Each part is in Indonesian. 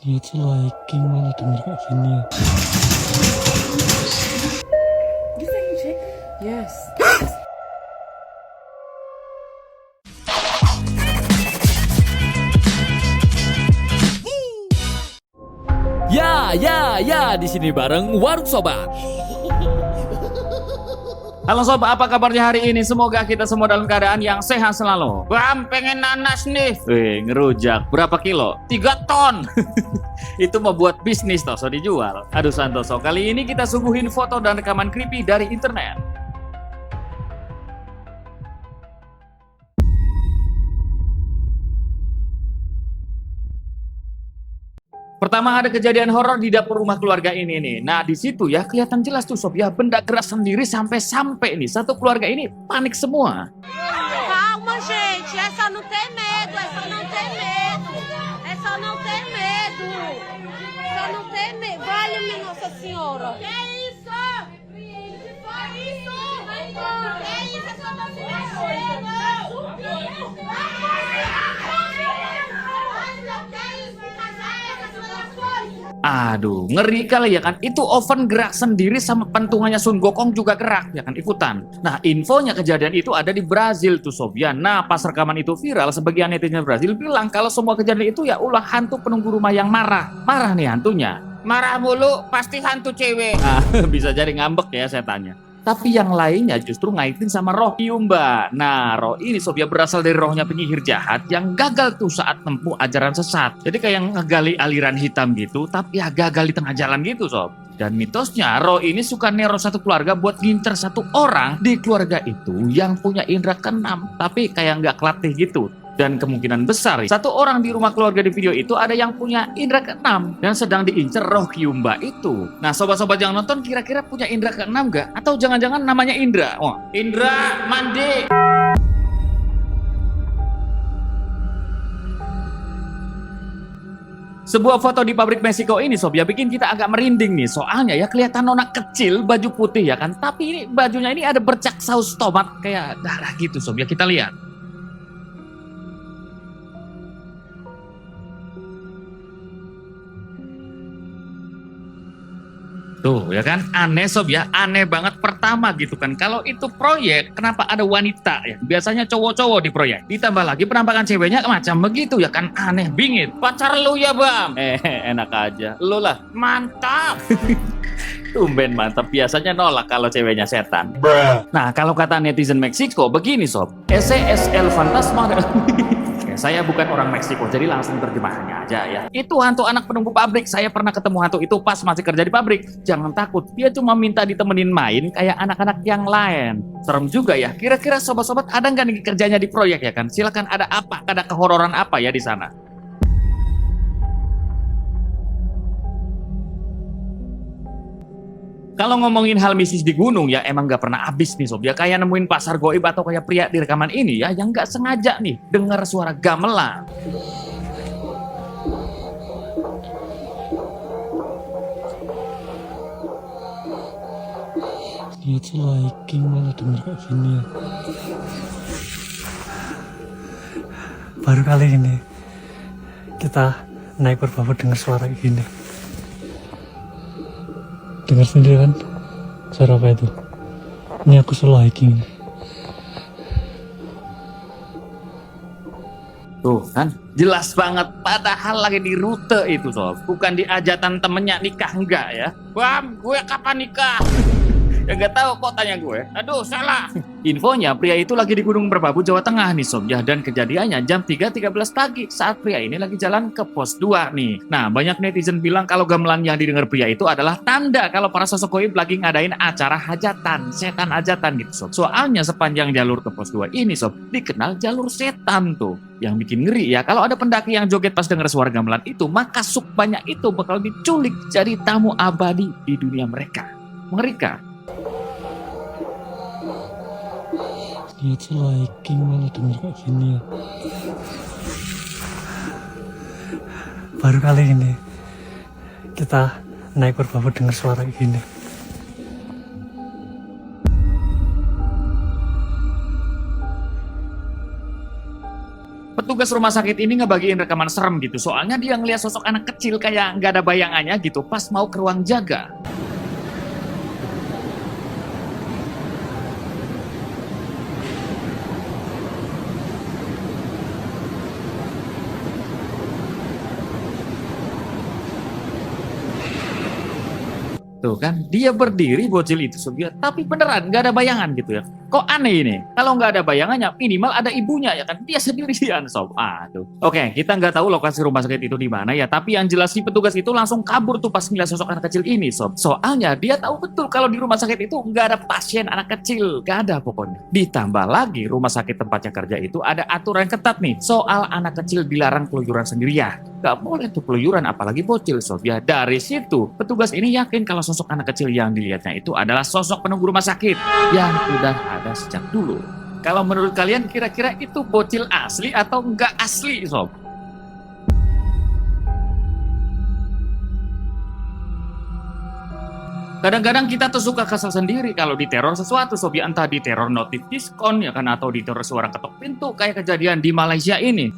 Dia tuh liking malah denger kayak gini ya. Bisa ngecek? Yes. Ya, di sini bareng Warung Sobat. Halo sobat, apa kabarnya hari ini? Semoga kita semua dalam keadaan yang sehat selalu. Bam, pengen nanas nih. Ngerujak. Berapa kilo? 3 ton. Itu mau buat bisnis toh, so dijual. Aduh Santoso, kali ini kita suguhin foto dan rekaman creepy dari internet. Pertama ada kejadian horor di dapur rumah keluarga ini nih. Nah di situ ya kelihatan jelas tuh sob ya, benda gerak sendiri sampai nih satu keluarga ini panik semua. Calma, gente. Essa não tem medo. Essa não tem medo. Essa não tem medo. Essa não tem medo. Vale-me, Nossa Senhora. Que isso? Que foi isso? Que isso? Essa não se mexendo. Aduh, ngeri kali ya kan. Itu oven gerak sendiri sama pentungannya Sun Gokong juga gerak ya kan, ikutan. Nah, infonya kejadian itu ada di Brazil tuh sob ya. Nah, pas rekaman itu viral, sebagian netizen Brazil bilang kalau semua kejadian itu ya ulah hantu penunggu rumah yang marah. Marah nih hantunya. Marah mulu, pasti hantu cewek. Nah, bisa jadi ngambek ya setannya. Tapi yang lainnya justru ngaitin sama roh Kyumba. Nah, roh ini sob ya berasal dari rohnya penyihir jahat yang gagal tuh saat tempuh ajaran sesat. Jadi kayak ngegali aliran hitam gitu, tapi ya gagal di tengah jalan gitu sob. Dan mitosnya roh ini suka neror satu keluarga buat ngincer satu orang di keluarga itu yang punya indera keenam, tapi kayak nggak kelatih gitu. Dan kemungkinan besar satu orang di rumah keluarga di video itu ada yang punya indera keenam dan sedang diincar roh Kyumba itu. Nah sobat-sobat yang nonton kira-kira punya indera keenam gak? Atau jangan-jangan namanya Indra? Oh, Indra mandi. Sebuah foto di pabrik Meksiko ini sob ya bikin kita agak merinding nih. Soalnya ya kelihatan nona kecil baju putih ya kan. Tapi ini bajunya ini ada bercak saus tomat kayak darah gitu sob ya, kita lihat. Tuh ya kan, aneh sob ya, aneh banget pertama gitu kan. Kalau itu proyek, kenapa ada wanita ya? Biasanya cowok-cowok di proyek. Ditambah lagi penampakan ceweknya macam begitu ya kan, aneh bingit. Pacar lu ya bam? Enak aja, lu lah. Mantap. Tumben mantap, biasanya nolak kalau ceweknya setan. Nah kalau kata netizen Meksiko begini sob, SESL Fantasma. Saya bukan orang Meksiko, jadi langsung terjemahannya aja ya. Itu hantu anak penunggu pabrik. Saya pernah ketemu hantu itu pas masih kerja di pabrik. Jangan takut, dia cuma minta ditemenin main kayak anak-anak yang lain. Serem juga ya. Kira-kira sobat-sobat ada nggak nih kerjanya di proyek ya kan? Silakan, ada apa? Ada kehororan apa ya di sana? Kalau ngomongin hal mistis di gunung ya emang gak pernah habis nih sob ya. Kayak nemuin pasar goib atau kayak pria di rekaman ini ya yang gak sengaja nih dengar suara gamelan. Dia tuh liking malah denger kayak gini ya. Baru kali ini kita naik berbabut dengar suara kayak gini. Dengar sendiri kan suara apa itu? Ini aku selalu hiking. Tuh kan jelas banget, padahal lagi di rute itu sob, bukan di ajatan temennya nikah enggak ya. Bam, gue kapan nikah? Ya gak tahu kok tanya gue. Aduh salah. Infonya pria itu lagi di Gunung Merbabu Jawa Tengah nih sob ya, dan kejadiannya jam 3.13 pagi saat pria ini lagi jalan ke pos 2 nih. Nah banyak netizen bilang kalau gamelan yang didengar pria itu adalah tanda kalau para sosok goib lagi ngadain acara hajatan, setan hajatan gitu sob. Soalnya sepanjang jalur ke pos 2 ini sob dikenal jalur setan tuh. Yang bikin ngeri ya, kalau ada pendaki yang joget pas dengar suara gamelan itu, maka suk banyak itu bakal diculik jadi tamu abadi di dunia mereka. Mengerikan. Dia tuh liking malah denger kayak gini ya. Baru kali ini kita naik berbabut dengar suara kayak gini. Petugas Petugas rumah sakit ini ngebagiin rekaman serem gitu. Soalnya dia ngeliat sosok anak kecil kayak nggak ada bayangannya gitu pas mau ke ruang jaga. Tuh kan, dia berdiri bocil itu Sob ya, tapi beneran nggak ada bayangan gitu ya. Kok aneh ini? Kalau nggak ada bayangannya, minimal ada ibunya ya kan? Dia sendirian Sob. Aduh. Oke, kita nggak tahu lokasi rumah sakit itu di mana ya, tapi yang jelas si petugas itu langsung kabur tuh pas ngeliat sosok anak kecil ini Sob. Soalnya dia tahu betul kalau di rumah sakit itu nggak ada pasien anak kecil, nggak ada pokoknya. Ditambah lagi rumah sakit tempatnya kerja itu ada aturan ketat nih soal anak kecil dilarang keluyuran sendirian. Nggak boleh tuh keluyuran apalagi bocil Sob ya. Dari situ petugas ini yakin kalau sosok anak kecil yang dilihatnya itu adalah sosok penunggu rumah sakit yang sudah ada sejak dulu. Kalau menurut kalian kira-kira itu bocil asli atau enggak asli Sob? Kadang-kadang kita tuh suka kesel sendiri kalau diteror sesuatu Sob ya, entah diteror notif diskon ya kan atau diteror suara ketok pintu kayak kejadian di Malaysia ini.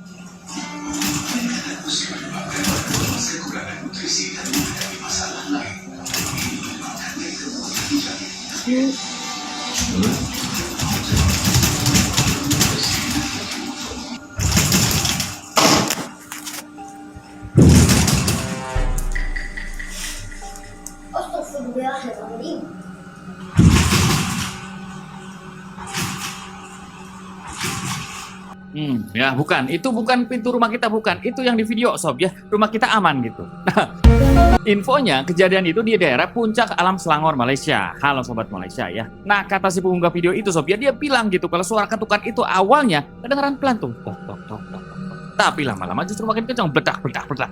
Ya bukan, itu bukan pintu rumah kita, bukan. Itu yang di video Sob ya, rumah kita aman gitu. Nah, infonya kejadian itu di daerah Puncak Alam Selangor, Malaysia. Halo Sobat Malaysia ya. Nah, kata si pengunggah video itu Sob ya, dia bilang gitu kalau suara ketukan itu awalnya kedengaran pelan tuh. Tok, tok, tok, tok, tok. Tapi lama-lama justru makin kencang, bledak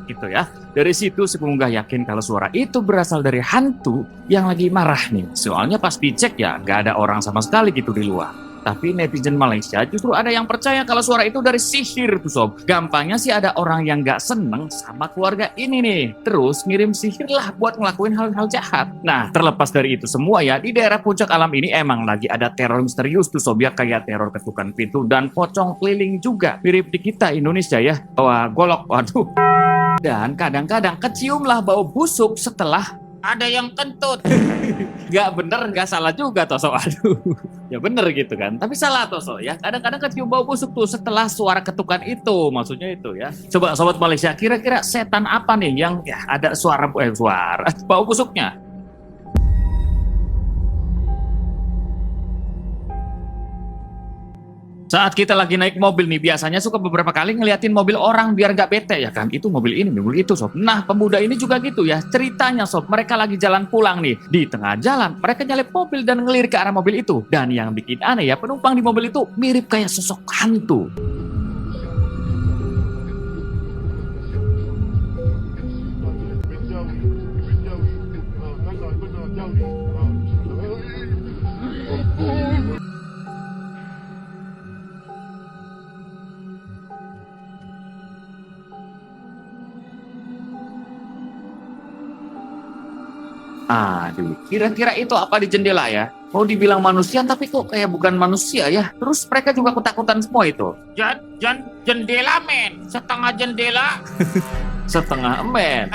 gitu ya. Dari situ si pengunggah yakin kalau suara itu berasal dari hantu yang lagi marah nih. Soalnya pas dicek ya, nggak ada orang sama sekali gitu di luar. Tapi netizen Malaysia justru ada yang percaya kalau suara itu dari sihir tuh Sob. Gampangnya sih ada orang yang nggak seneng sama keluarga ini nih. Terus ngirim sihir lah buat ngelakuin hal-hal jahat. Nah terlepas dari itu semua ya, di daerah Puncak Alam ini emang lagi ada teror misterius tuh Sob ya. Kayak teror ketukan pintu dan pocong keliling juga. Mirip di kita Indonesia ya. Bawa golok, waduh. Dan kadang-kadang keciumlah bau busuk setelah ada yang kentut. Gak bener, gak salah juga Toso. Aduh, ya bener gitu kan. Tapi salah Toso ya. Kadang-kadang kecium bau busuk tuh setelah suara ketukan itu. Maksudnya itu ya. Coba Sobat Malaysia, kira-kira setan apa nih yang ya, ada suara bau busuknya? Saat kita lagi naik mobil nih, biasanya suka beberapa kali ngeliatin mobil orang biar gak bete ya kan. Itu mobil ini, mobil itu Sob. Nah pemuda ini juga gitu ya. Ceritanya Sob, mereka lagi jalan pulang nih. Di tengah jalan, mereka nyalip mobil dan ngelirik ke arah mobil itu. Dan yang bikin aneh ya, penumpang di mobil itu mirip kayak sosok hantu. Aduh, kira-kira itu apa di jendela ya? Mau dibilang manusia tapi kok kayak bukan manusia ya? Terus mereka juga ketakutan semua itu. Jendela men, setengah jendela. Setengah men.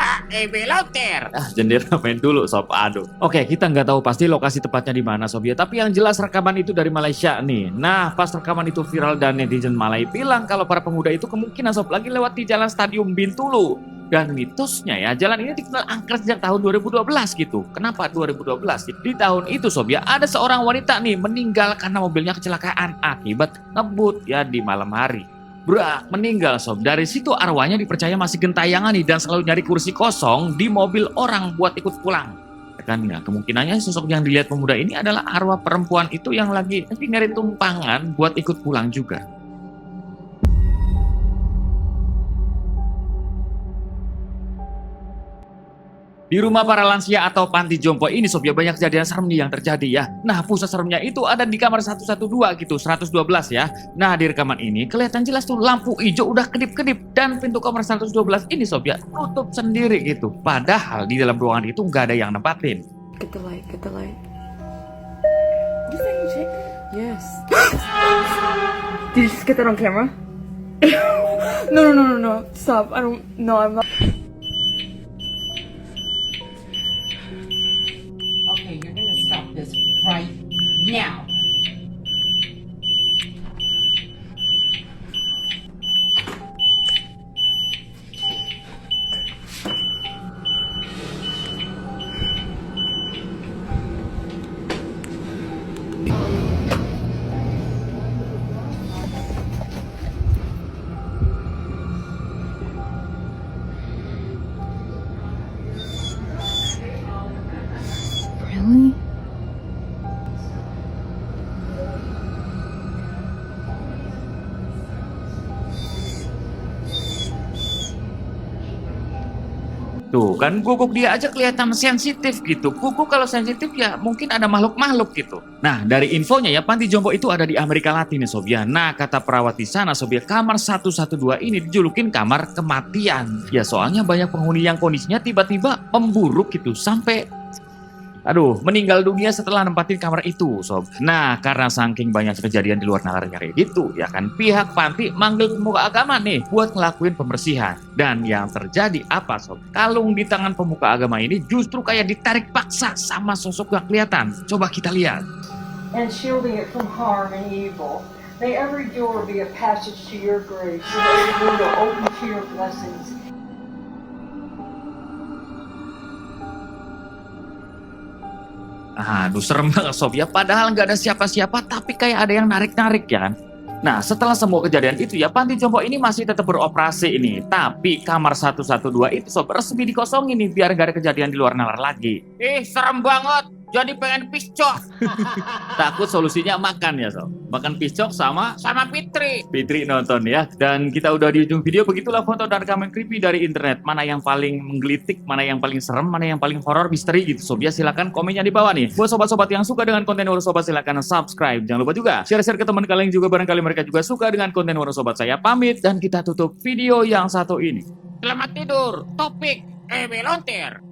Beloter. Jendela men dulu Sob, aduh. Oke, kita nggak tahu pasti lokasi tepatnya di mana Sob ya. Tapi yang jelas rekaman itu dari Malaysia nih. Nah, pas rekaman itu viral dan netizen Malay bilang kalau para pemuda itu kemungkinan Sob lagi lewat di jalan Stadium Bintulu. Dan mitosnya ya, jalan ini dikenal angker sejak tahun 2012 gitu. Kenapa 2012? Di tahun itu Sob ya, ada seorang wanita nih meninggal karena mobilnya kecelakaan akibat ngebut ya di malam hari. Brak, meninggal Sob. Dari situ arwahnya dipercaya masih gentayangan nih dan selalu nyari kursi kosong di mobil orang buat ikut pulang. Kan ya, kemungkinannya sosok yang dilihat pemuda ini adalah arwah perempuan itu yang lagi nyari tumpangan buat ikut pulang juga. Di rumah para lansia atau panti jompo ini Sob ya, banyak kejadian serem nih yang terjadi ya. Nah pusat seremnya itu ada di kamar 112 gitu, 112 ya. Nah di rekaman ini kelihatan jelas tuh lampu hijau udah kedip-kedip dan pintu kamar 112 ini Sob ya tutup sendiri gitu. Padahal di dalam ruangan itu nggak ada yang nempatin. Get the light, get the light. You think you check? Yes. Did you just get that on camera? No, no, no, no, no. Stop. I don't. No, I'm not. Okay, you're gonna stop this right now. Really? Tuh kan guguk dia aja kelihatan sensitif gitu. Guguk kalau sensitif ya mungkin ada makhluk-makhluk gitu. Nah dari infonya ya panti jompo itu ada di Amerika Latin ya Sob ya. Nah kata perawat di sana Sob ya, kamar 112 ini dijulukin kamar kematian. Ya soalnya banyak penghuni yang kondisinya tiba-tiba memburuk gitu sampai meninggal dunia setelah nempatin kamar itu, Sob. Nah, karena saking banyak kejadian di luar nalar kayak gitu, ya kan pihak panti manggil pemuka agama nih buat ngelakuin pembersihan. Dan yang terjadi apa, Sob? Kalung di tangan pemuka agama ini justru kayak ditarik paksa sama sosok gak kelihatan. Coba kita lihat. And shielding it from harm and evil. May every door be a passage to your grace, and every window open to your blessings. Aduh, serem banget Sob ya. Padahal nggak ada siapa-siapa, tapi kayak ada yang narik-narik ya kan. Nah, setelah semua kejadian itu ya, panti jompo ini masih tetap beroperasi ini. Tapi kamar 112 itu Sob resmi dikosongin nih biar nggak ada kejadian di luar nalar lagi. Serem banget. Jadi pengen piscok. Takut solusinya makan ya Sob. Makan piscok sama Fitri. Fitri nonton ya. Dan kita udah di ujung video, begitulah foto dan rekaman creepy dari internet. Mana yang paling menggelitik, mana yang paling serem, mana yang paling horor misteri gitu Sob ya. Silakan komennya di bawah nih. Buat sobat-sobat yang suka dengan konten Warung Sobat silakan subscribe. Jangan lupa juga share-share ke teman kalian juga, barangkali mereka juga suka dengan konten Warung Sobat. Saya pamit dan kita tutup video yang satu ini. Selamat tidur. Topik Belonter.